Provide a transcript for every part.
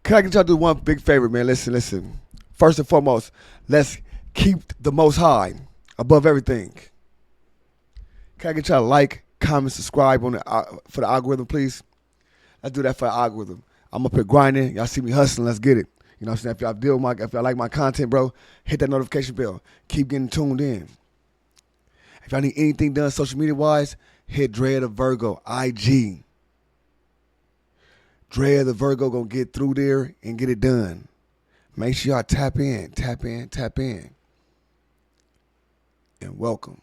Can I get y'all to do one big favor, man? Listen. First and foremost, let's keep the Most High above everything. Can I get y'all to like, comment, subscribe on for the algorithm, please? Let's do that for the algorithm. I'm up here grinding. Y'all see me hustling. Let's get it. You know what I'm saying? If y'all like my content, bro, hit that notification bell. Keep getting tuned in. If y'all need anything done social media wise, hit Dre the Virgo IG. Dre the Virgo gonna get through there and get it done. Make sure y'all tap in. And welcome.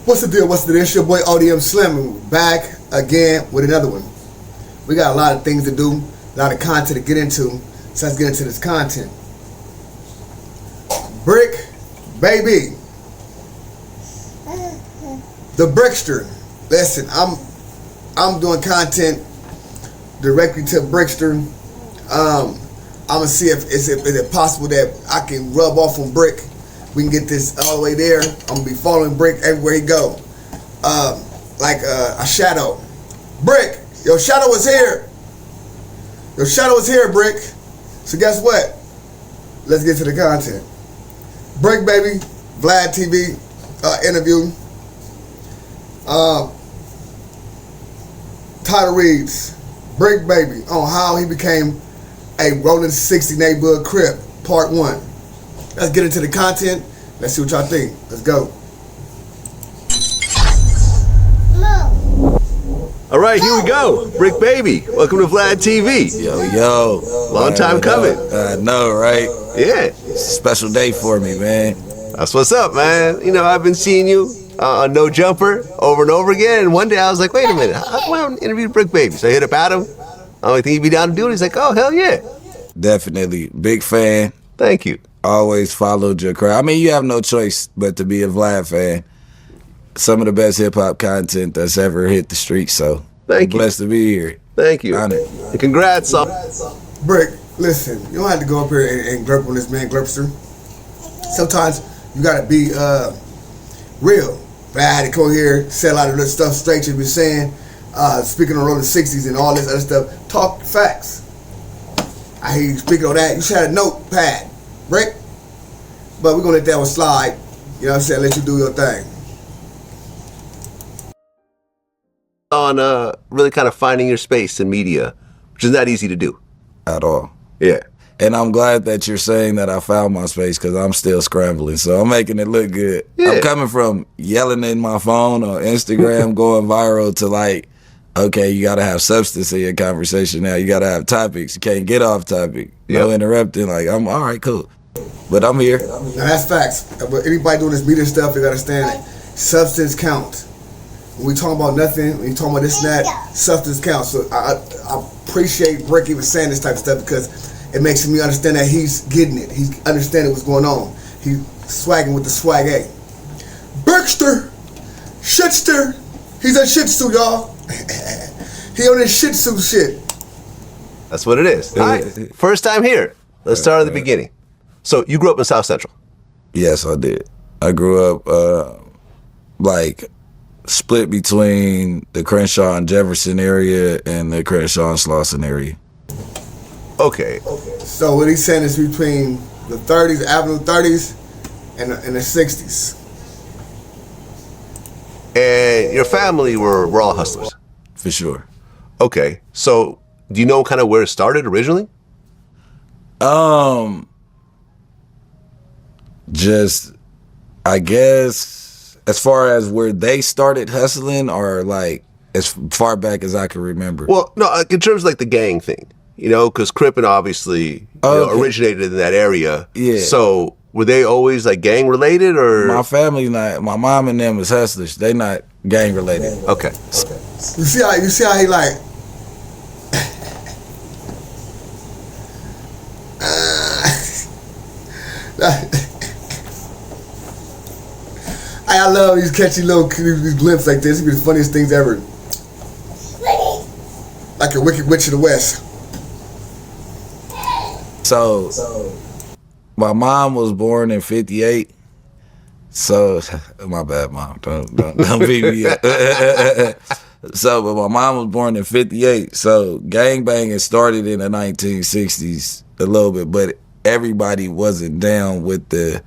What's the deal? It's your boy ODM Slim, back again with another one. We got a lot of things to do, a lot of content to get into, so let's get into this content. Bricc, baby. The Brickster. Listen, I'm doing content directly to Brickster. I'm gonna see if it's possible that I can rub off on Bricc. We can get this all the way there. I'm gonna be following Bricc everywhere he go. Like a shadow. Bricc, your shadow is here. Your shadow is here, Bricc. So guess what? Let's get to the content. Bricc, baby. Vlad TV interview. Title reads, Bricc, baby, on how he became a Rollin 60 neighborhood Crip, part 1. Let's get into the content. Let's see what y'all think. Let's go. All right, here we go. Bricc, baby. Welcome to Vlad TV. Yo. Long time coming. I know, right? Yeah. It's a special day for me, man. That's what's up, man. You know, I've been seeing you on No Jumper over and over again. And one day I was like, wait a minute. How come I haven't interviewed Bricc, baby? So I hit up Adam. I don't think he'd be down to do it. He's like, oh, hell yeah. Definitely. Big fan. Thank you. Always followed your crowd. I mean, you have no choice but to be a Vlad fan. Some of the best hip-hop content that's ever hit the streets, so Thank you. Blessed to be here. Thank you. Honored. And congrats on... Bricc, listen, you don't have to go up here and glurp on this man, Glurpster. Sometimes you gotta be real. But I had to come here, say a lot of this stuff straight you've been saying, speaking on Rollin 60s and all this other stuff. Talk facts. I hear you speaking on that. You should have a notepad, Bricc. But we're gonna let that one slide. You know what I'm saying? Let you do your thing. On really kind of finding your space in media, which is not easy to do. At all. Yeah. And I'm glad that you're saying that I found my space because I'm still scrambling. So I'm making it look good. Yeah. I'm coming from yelling in my phone or Instagram going viral to like, okay, you got to have substance in your conversation now. You got to have topics. You can't get off topic. No interrupting. Like, I'm all right, cool. But I'm here. Now that's facts. But anybody doing this media stuff, they got to understand that substance counts. When we talking about nothing, when you talking about this and that, substance counts. So I appreciate Bricc even saying this type of stuff because it makes me understand that he's getting it. He's understanding what's going on. He's swagging with the swag A. Brickster, shitster, he's a shih tzu, y'all. He on his shih tzu shit. That's what it is. All right. First time here. Let's start at the beginning. So you grew up in South Central? Yes, I did. I grew up like split between the Crenshaw and Jefferson area and the Crenshaw and Slauson area. Okay. So what he's saying is between the 30s, Avenue 30s, and the 60s. And your family were all hustlers? For sure. Okay. So do you know kind of where it started originally? Just, I guess, as far as where they started hustling or like as far back as I can remember. Well, no, in terms of like the gang thing, you know, because Crippin obviously originated in that area. Yeah. So were they always like gang related, or My family not. My mom and them was hustlers. They not gang related. okay? You see how he like. I love these catchy little these glimpses like this. It'd be the funniest things ever. Like a Wicked Witch of the West. So my mom was born in '58. So my bad, mom. Don't beat me up. So, but my mom was born in '58. So gangbanging started in the 1960s a little bit, but everybody wasn't down with the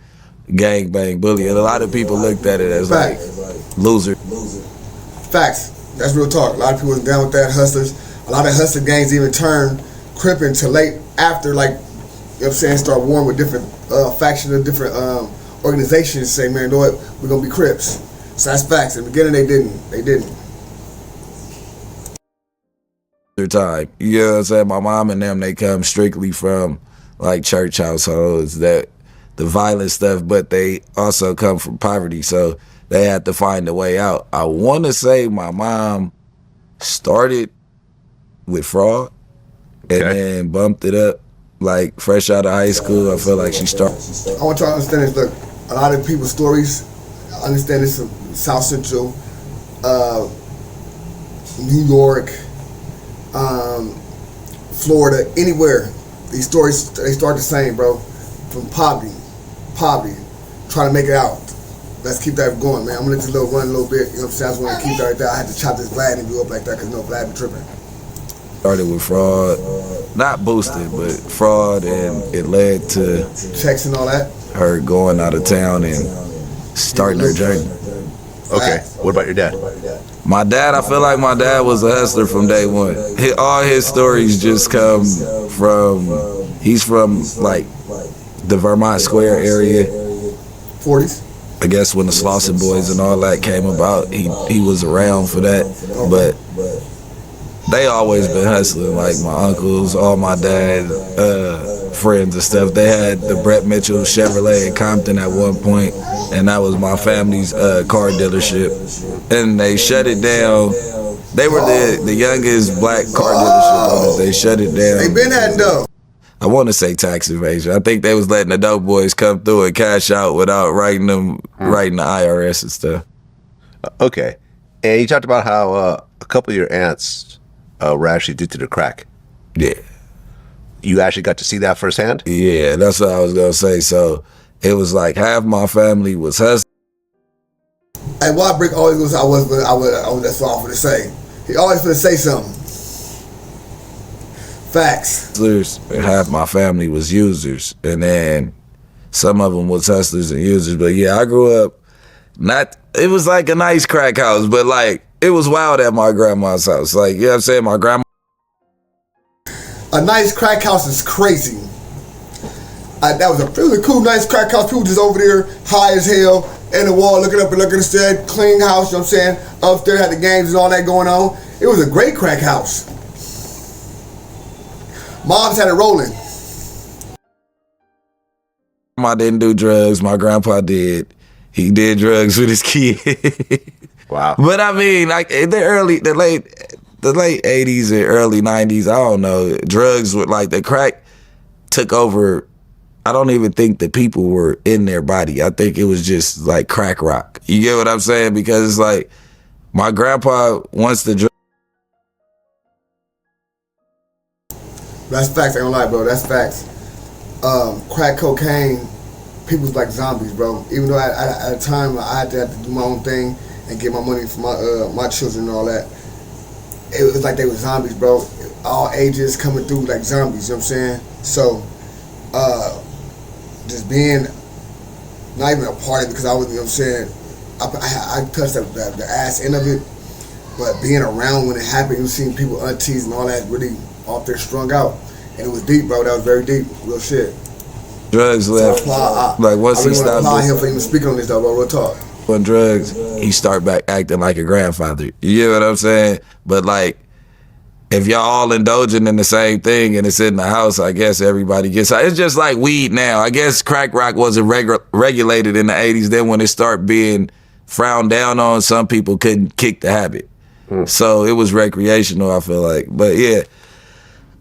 gangbang bully. And a lot of people looked at it as like loser. Facts. That's real talk. A lot of people wasn't down with that. Hustlers. A lot of hustler gangs even turned Crippin to late after, like, you know what I'm saying, start warring with different factions of different organizations. Say, man, you know what, we're gonna be Crips. So that's facts. In the beginning, they didn't. Their time, you know what I'm saying? My mom and them, they come strictly from like church households, that the violent stuff, but they also come from poverty, so they had to find a way out. I want to say my mom started with fraud and then bumped it up like fresh out of high school. I feel like she started. I want y'all to understand this. Look, a lot of people's stories, I understand this from South Central, New York, Florida, anywhere. These stories, they start the same, bro. From poverty, trying to make it out. Let's keep that going, man. I'm gonna let this little run a little bit. You know what I'm saying? I just want to keep that right there. I had to chop this Vlad interview up like that because Vlad be tripping. Started with fraud, not boosted, but fraud, and it led to checks and all that. Her going out of town and starting her journey. Okay. What about your dad? My dad, I feel like my dad was a hustler from day one. All his stories just come from, he's from like the Vermont Square area. 40s. I guess when the Slauson Boys and all that came about, he was around for that. But they always been hustling, like my uncles, all my dad, friends and stuff. They had the Brett Mitchell Chevrolet in Compton at one point, and that was my family's car dealership. And they shut it down. They were the youngest black car dealership owners. They shut it down. They been had dope. I want to say tax evasion. I think they was letting the dope boys come through and cash out without writing the IRS and stuff. Okay. And you talked about how a couple of your aunts were actually addicted to crack. Yeah. You actually got to see that firsthand? Yeah, that's what I was going to say. So it was like half my family was hustling. And why Bricc always goes, that's what I was going to say. He always going to say something. Facts. And half my family was users. And then some of them was hustlers and users. But yeah, I grew up, it was like a nice crack house, but like, it was wild at my grandma's house. Like, you know what I'm saying? My grandma. A nice crack house is crazy. It was a cool, nice crack house. People just over there, high as hell, in the wall, looking up and looking instead. Clean house, you know what I'm saying? Upstairs had the games and all that going on. It was a great crack house. Mom's had it rolling. I didn't do drugs. My grandpa did. He did drugs with his kid. Wow. But I mean, like the late 80s and early 90s, I don't know. Drugs with like the crack took over. I don't even think the people were in their body. I think it was just like crack rock. You get what I'm saying? Because it's like my grandpa wants the drug. That's facts, I ain't gonna lie, bro. That's facts. Crack cocaine, people was like zombies, bro. Even though at a time I had to do my own thing and get my money for my children and all that, it was like they were zombies, bro. All ages coming through like zombies, you know what I'm saying? So, just being, not even a part of it because I was, you know what I'm saying, I touched the ass end of it, but being around when it happened, you seen people, aunties and all that really off there strung out. And it was deep, bro. That was very deep. Real shit. Drugs left. So like once I really he stopped. I him for even speaking on this, though, bro. Real talk. on drugs, he start back acting like a grandfather. You know what I'm saying? But like, if y'all all indulging in the same thing and it's in the house, I guess everybody gets high. It's just like weed now. I guess crack rock wasn't regulated in the 80s. Then when it started being frowned down on, some people couldn't kick the habit. So it was recreational, I feel like. But yeah,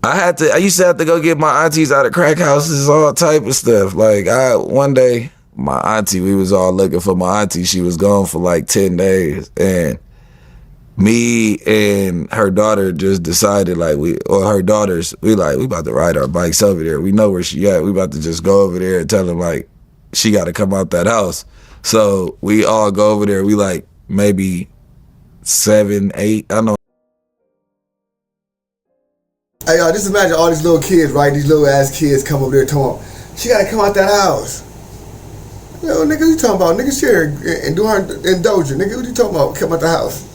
I used to have to go get my aunties out of crack houses, all type of stuff. Like one day, my auntie, we was all looking for my auntie. She was gone for like 10 days. And me and her daughter just decided we about to ride our bikes over there. We know where she at. We about to just go over there and tell them like she got to come out that house. So we all go over there. We like maybe 7, 8, I don't know. Hey, y'all, just imagine all these little kids, right? These little ass kids come over there talking, she got to come out that house. Yo, nigga, what you talking about? Nigga, she here and do her indulge. Nigga, what you talking about? Come out the house.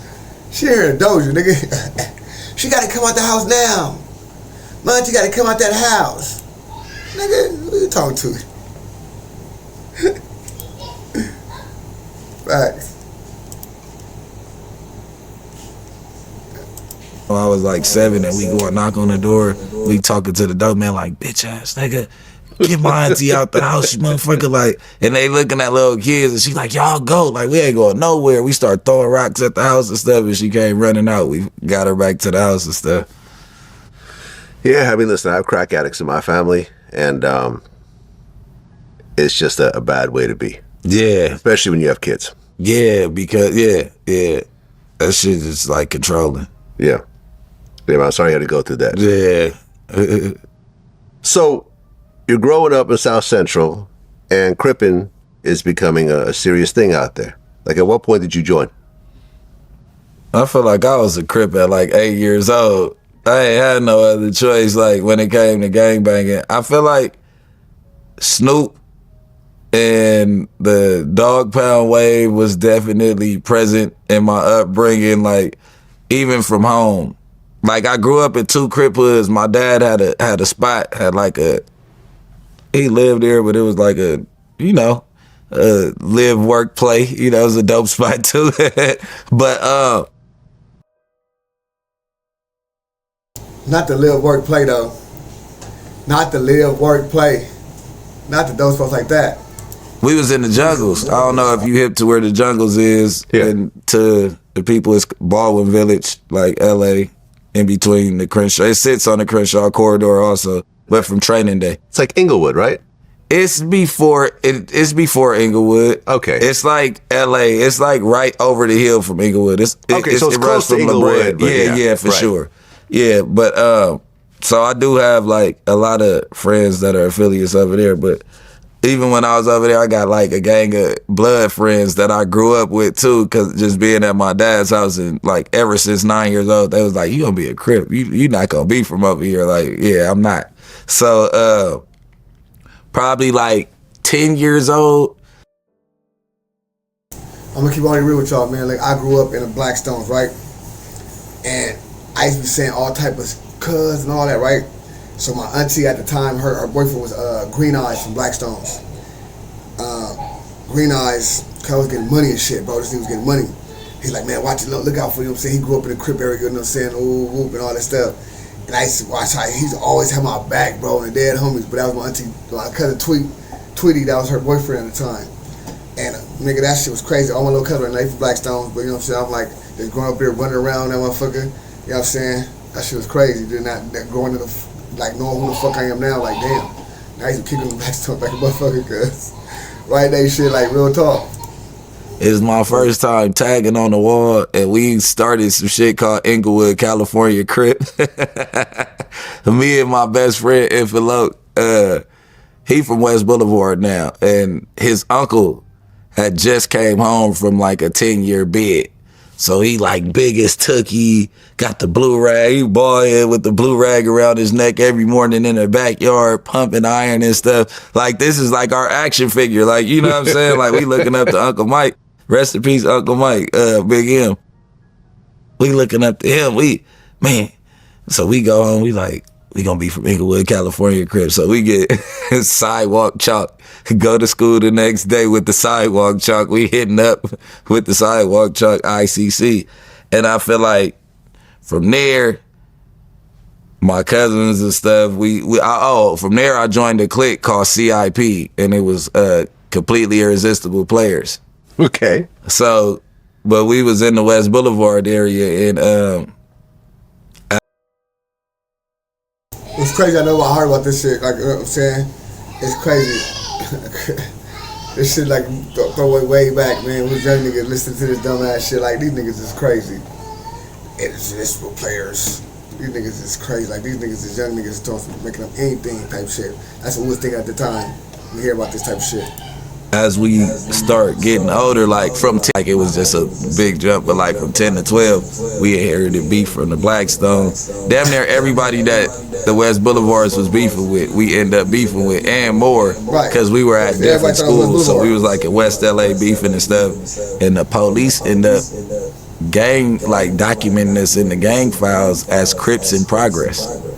She here and indulge, nigga. She got to come out the house now. My auntie got to come out that house. Nigga, who you talking to? Facts. I was like 7 and we go and knock on the door. We talking to the dope man like, bitch ass nigga, get my auntie out the house, you motherfucker. Like, and they looking at little kids and she like, y'all go. Like, we ain't going nowhere. We start throwing rocks at the house and stuff and she came running out. We got her back to the house and stuff. Yeah, I mean, listen, I have crack addicts in my family, and it's just a bad way to be. Yeah. Especially when you have kids. Yeah, because, yeah. That shit is like controlling. Yeah. Babe, I'm sorry you had to go through that. Yeah. So, you're growing up in South Central, and Crippin is becoming a serious thing out there. Like, at what point did you join? I feel like I was a Crip at like 8 years old. I ain't had no other choice, like, when it came to gangbanging. I feel like Snoop and the dog pound wave was definitely present in my upbringing, like, even from home. Like, I grew up in 2 Crip hoods. My dad had a spot, he lived there, but it was like live, work, play. You know, it was a dope spot too. But not to live, work, play though. Not to live, work, play. Not to those folks like that. We was in the jungles. I don't know if you hip to where the jungles is, and to the people, it's Baldwin Village, like LA, in between the Crenshaw. It sits on the Crenshaw corridor also, but from training day. It's like Inglewood, right? It's before Inglewood. Okay. It's like LA. It's like right over the hill from Inglewood. So it's close to Inglewood. Yeah, for sure. Yeah, but so I do have like a lot of friends that are affiliates over there, but even when I was over there, I got like a gang of blood friends that I grew up with too, cause just being at my dad's house and like ever since 9 years old, they was like, you gonna be a Crip. You not gonna be from over here. Like, yeah, I'm not. So probably like 10 years old. I'm gonna keep all it real with y'all, man. Like, I grew up in the Blackstones, right? And I used to be saying all type of cuz and all that, right? So my auntie at the time, her boyfriend was Green Eyes from Blackstones. Green Eyes, cause I was getting money and shit, bro. This nigga was getting money. He's like, man, watch it, look out for you. You know what I'm saying? He grew up in the Crip area, you know what I'm saying? Ooh, whoop, and all that stuff. And I used to watch how he used to always have my back, bro, and the dead homies. But that was my auntie, my cousin Tweety, that was her boyfriend at the time. And nigga, that shit was crazy. All my little cousins were from Blackstones, but you know what I'm saying? I'm like, just growing up there, running around that motherfucker. You know what I'm saying? That shit was crazy. Then not going to the, like, knowing who the fuck I am now, like, damn. Now I used to kick him Blackstone back a motherfucker, cuz. Right, they shit, like, real talk. It's my first time tagging on the wall, and we started some shit called Inglewood, California Crip. Me and my best friend, Infaloke, he from West Boulevard now, and his uncle had just came home from like a 10-year bid. So he like big as Tookie, got the blue rag, he balling with the blue rag around his neck every morning in the backyard, pumping iron and stuff. Like, this is like our action figure. Like, you know what I'm saying? Like, we looking up to Uncle Mike. Rest in peace, Uncle Mike, Big M. We looking up to him. Man. So we go home, we like, we gonna be from Inglewood, California, Crips. So we get sidewalk chalk, go to school the next day with the sidewalk chalk. We hitting up with the sidewalk chalk ICC. And I feel like from there, my cousins and stuff, from there I joined a clique called CIP, and it was completely irresistible players. Okay. So, but we was in the West Boulevard area, and it's crazy. I know I heard about this shit. Like, you know what I'm saying? It's crazy. This shit like throw it way back, man. We young niggas listening to this dumbass shit. Like, these niggas is crazy. Irresistible players. These niggas is crazy. Like, these niggas is young niggas making up anything type shit. That's what we was thinking at the time. We hear about this type of shit. As we start getting older, like from 10, like it was just a big jump, but like from 10 to 12, we inherited beef from the Blackstone. Damn near everybody that the West Boulevards was beefing with, we end up beefing with, and more, because we were at different schools. So we was like in West LA beefing and stuff, and the police end up documenting us in the gang files as Crips in progress.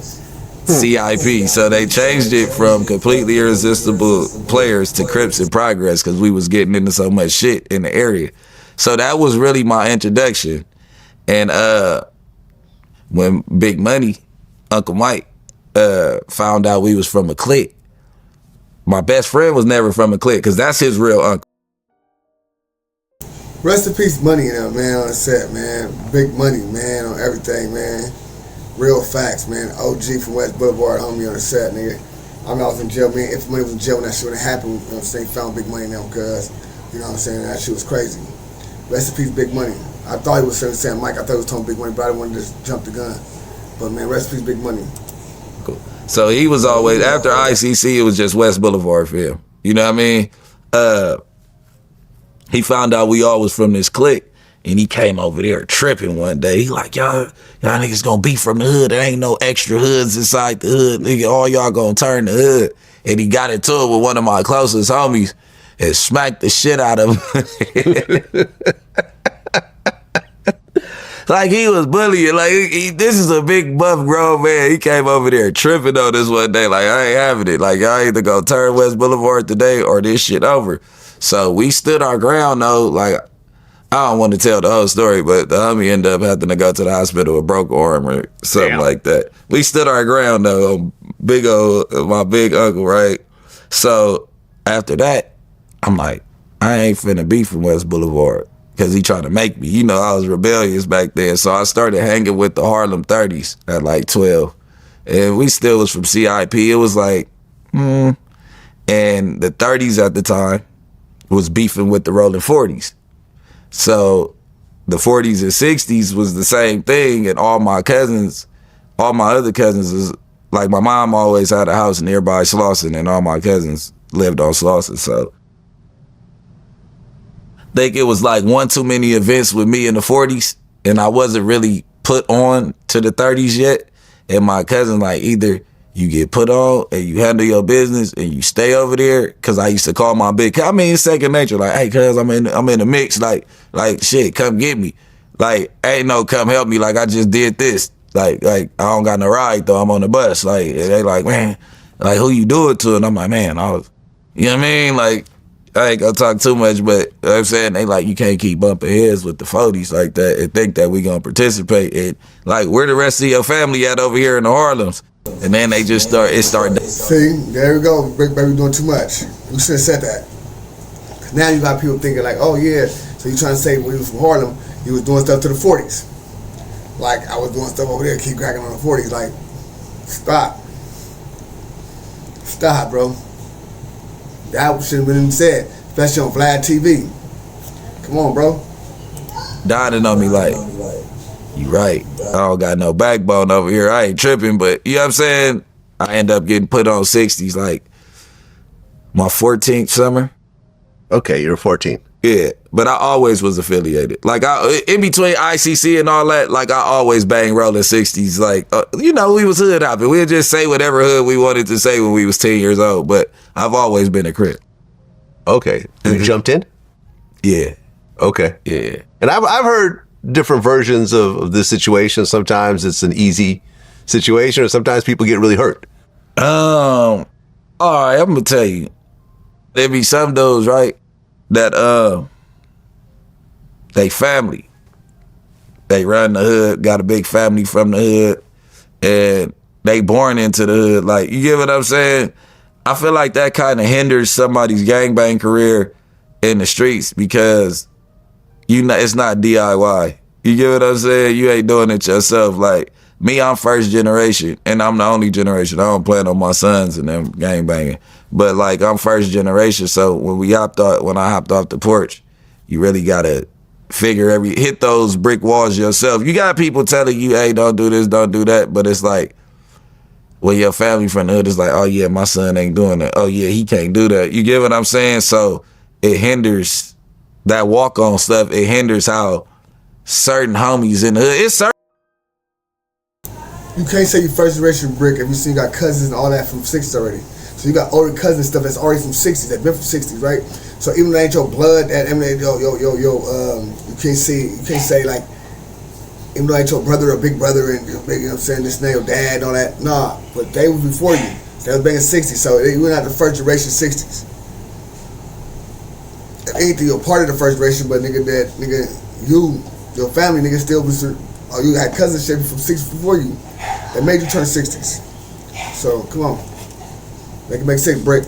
CIP. So they changed it from completely irresistible players to Crips in progress because we was getting into so much shit in the area. So that was really my introduction. And when Big Money, Uncle Mike, found out we was from a clique, my best friend was never from a clique because that's his real uncle. Rest in peace, Money, man, on the set, man. Big Money, man, on everything, man. Real facts, man. OG from West Boulevard, homie on the set, nigga. I was in jail, man. If Money was in jail when that shit would have happened, you know what I'm saying? Found Big Money now, cuz, you know what I'm saying? That shit was crazy. Rest in peace, Big Money. I thought he was saying Mike. I thought he was talking Big Money, but I didn't want to just jump the gun. But, man, rest in peace, Big Money. Cool. So he was always, after ICC, it was just West Boulevard for him. You know what I mean? He found out we all was from this clique. And he came over there tripping one day. He like, y'all niggas gonna be from the hood. There ain't no extra hoods inside the hood. Nigga, all y'all gonna turn the hood. And he got into it with one of my closest homies and smacked the shit out of him. Like he was bullying. Like this is a big buff grown man. He came over there tripping on this one day. Like I ain't having it. Like y'all either gonna turn West Boulevard today or this shit over. So we stood our ground though. Like I don't want to tell the whole story, but the homie ended up having to go to the hospital with a broke arm or something like that. We stood our ground though, my big uncle, right? So after that, I'm like, I ain't finna be from West Boulevard because he trying to make me. You know, I was rebellious back then. So I started hanging with the Harlem 30s at like 12. And we still was from CIP. It was like, and the 30s at the time was beefing with the Rollin 40s. So the 40s and 60s was the same thing, and all my other cousins is like, my mom always had a house nearby Slauson, and all my cousins lived on Slauson. So I think it was like one too many events with me in the 40s, and I wasn't really put on to the 30s yet. And my cousin, like, either you get put on and you handle your business and you stay over there. Cause I used to call my it's second nature. Like, hey, cuz I'm in the mix. Like shit, come get me. Like, ain't no come help me. Like I just did this. Like I don't got no ride though. I'm on the bus. Like they like, man, like who you do it to? And I'm like, man, you know what I mean? Like I ain't gonna talk too much, but you know what I'm saying, they like, you can't keep bumping heads with the 40s like that and think that we gonna participate. And like, where the rest of your family at over here in the Harlems? And then they just started. See, there we go. Big baby doing too much. We should have said that. Now you got people thinking like, oh yeah, so you trying to say when he was from Harlem, he was doing stuff to the 40s. Like I was doing stuff over there, keep cracking on the 40s. Like, stop, bro. That should have been said, especially on Vlad TV. Come on, bro. Dawning on me like, you right. I don't got no backbone over here. I ain't tripping, but you know what I'm saying? I end up getting put on 60s like my 14th summer. Okay, you're 14. Yeah, but I always was affiliated. Like in between ICC and all that, like I always bang Rollin 60s. Like, we was hood hopping. We'd just say whatever hood we wanted to say when we was 10 years old, but I've always been a Crip. Okay. You jumped in? Yeah. Okay. Yeah. And I've heard different versions of this situation. Sometimes it's an easy situation, or sometimes people get really hurt? All right, I'm gonna tell you. There be some dudes, right, that they family. They run the hood, got a big family from the hood, and they born into the hood. Like, you get what I'm saying? I feel like that kind of hinders somebody's gangbang career in the streets because it's not DIY. You get what I'm saying? You ain't doing it yourself. Like, me, I'm first generation, and I'm the only generation. I don't plan on my sons and them gangbanging. But, like, I'm first generation, so when I hopped off the porch, you really gotta hit those brick walls yourself. You got people telling you, hey, don't do this, don't do that, but it's like, well, your family from the hood is like, oh yeah, my son ain't doing that. Oh yeah, he can't do that. You get what I'm saying? So it hinders that walk-on stuff. It hinders how certain homies in the hood. It's certain. You can't say you first generation Bricc if you see you got cousins and all that from 60s already. So you got older cousins and stuff that's already from 60s, that been from 60s, right? So even though that ain't your blood, that you can't say like, even though that ain't your brother or big brother and you know what I'm saying, this name your dad and all that. Nah, but they was before you. They was banging 60s, so you were not the first generation 60s. If anything, you're part of the first generation, but your family still was, or you had cousins shit from 60s before you that made you turn 60s. So come on, make sense, Bricc.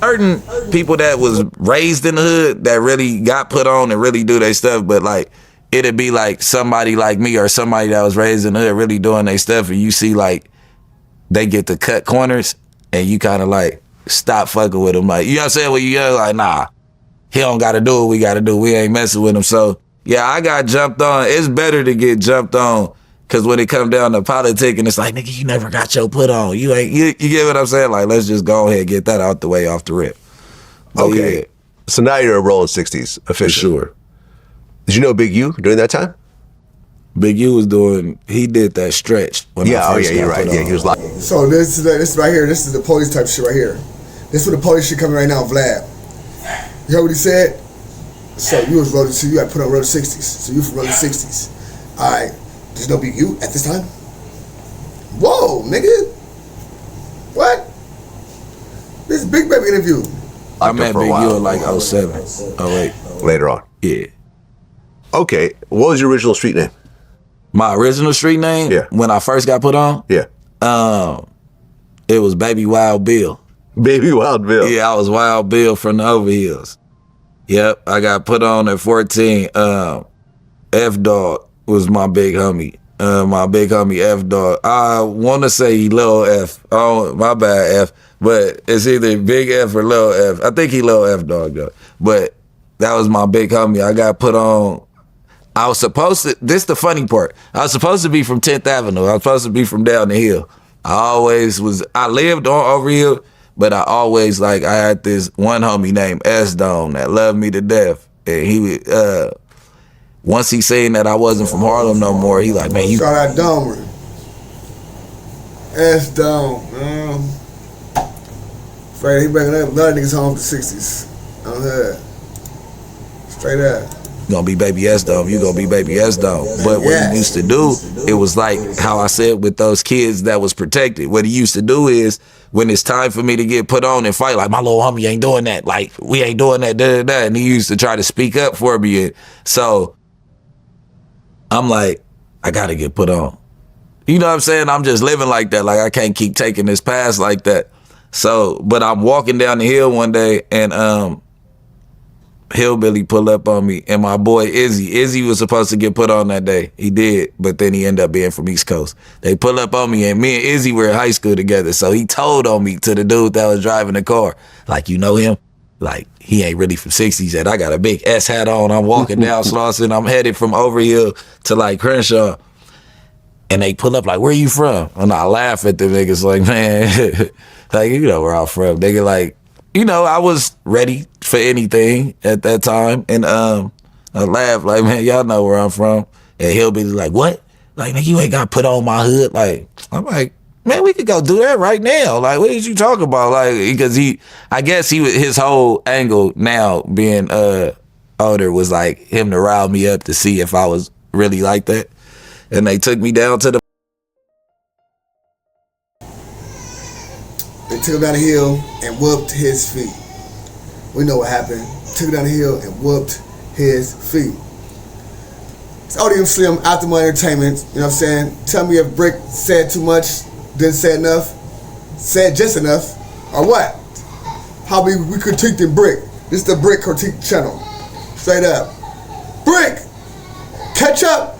Certain people that was raised in the hood that really got put on and really do their stuff, but like it'd be like somebody like me or somebody that was raised in the hood really doing their stuff, and you see like they get to cut corners and you kind of like stop fucking with them. Like, you know what I'm saying? When you young, like, nah, he don't got to do what we got to do. We ain't messing with him. So yeah, I got jumped on. It's better to get jumped on, because when it come down to politicking, it's like, nigga, you never got your put on. You get what I'm saying? Like, let's just go ahead and get that out the way off the rip. But okay. Yeah. So now you're a Rollin 60s official. For sure. Did you know Big U during that time? Big U he did that stretch. You're right. Yeah, he was locked. So this right here, this is the police type shit right here. This is what the police shit coming right now, Vlad. You heard what he said? So you was Rollin, so you got put on Rollin 60s. So you from Rollin 60s. All right. There's no Big U at this time? Whoa, nigga. What? This is Big Baby interview. I met Big U in like 07, 08. Later on. Yeah. Okay. What was your original street name? My original street name? Yeah. When I first got put on? Yeah. It was Baby Wild Bill. Baby Wild Bill. Yeah, I was Wild Bill from the Overhills. Yep, I got put on at 14. F-Dog was my big homie. My big homie F-Dog. I want to say Lil F. Oh, my bad, F. But it's either Big F or Lil F. I think he Lil F-Dog, though. But that was my big homie. I got put on. I was supposed to, this the funny part. I was supposed to be from 10th Avenue. I was supposed to be from down the hill. I lived on Overhill, but I always, I had this one homie named S-Dome that loved me to death. And he once he seen that I wasn't from Harlem no more, he like, man, you... Shout out Domer. S-Dome, man. Straight, he bringing a lot of niggas home to the 60s. On her. Straight up. You gonna be Baby S-Dome, you gonna be Baby S-Dome. But what he used to do, it was like how I said with those kids that was protected. What he used to do is, when it's time for me to get put on and fight, like, my little homie ain't doing that. Like, we ain't doing that, and he used to try to speak up for me. And so I'm like, I gotta get put on. You know what I'm saying? I'm just living like that. Like, I can't keep taking this pass like that. So, but I'm walking down the hill one day, and Hillbilly pull up on me, and my boy Izzy was supposed to get put on that day. He did, but then he ended up being from East Coast. They pull up on me, and me and Izzy were in high school together, so he told on me to the dude that was driving the car, like, you know him? Like, he ain't really from 60s yet. I got a big S hat on. I'm walking down Slauson. I'm headed from Overhill to like Crenshaw. And they pull up like, where you from? And I laugh at them niggas like, man, like, you know where I'm from. Nigga, like, you know, I was ready for anything at that time. And I laugh like, man, y'all know where I'm from. And he'll be like, what? Like, nigga, you ain't got put on my hood. Like, I'm like, man, we could go do that right now. Like, what did you talk about? Like, because I guess his whole angle now being older was like him to rile me up to see if I was really like that. And they took me down to the They took him down the hill and whooped his feet. We know what happened. Took him down the hill and whooped his feet. It's ODM Slim, After Money Entertainment. You know what I'm saying? Tell me if Bricc said too much, didn't say enough, said just enough, or what? How we critiqued the Bricc. This is the Bricc critique channel. Straight up. Bricc! Catch up!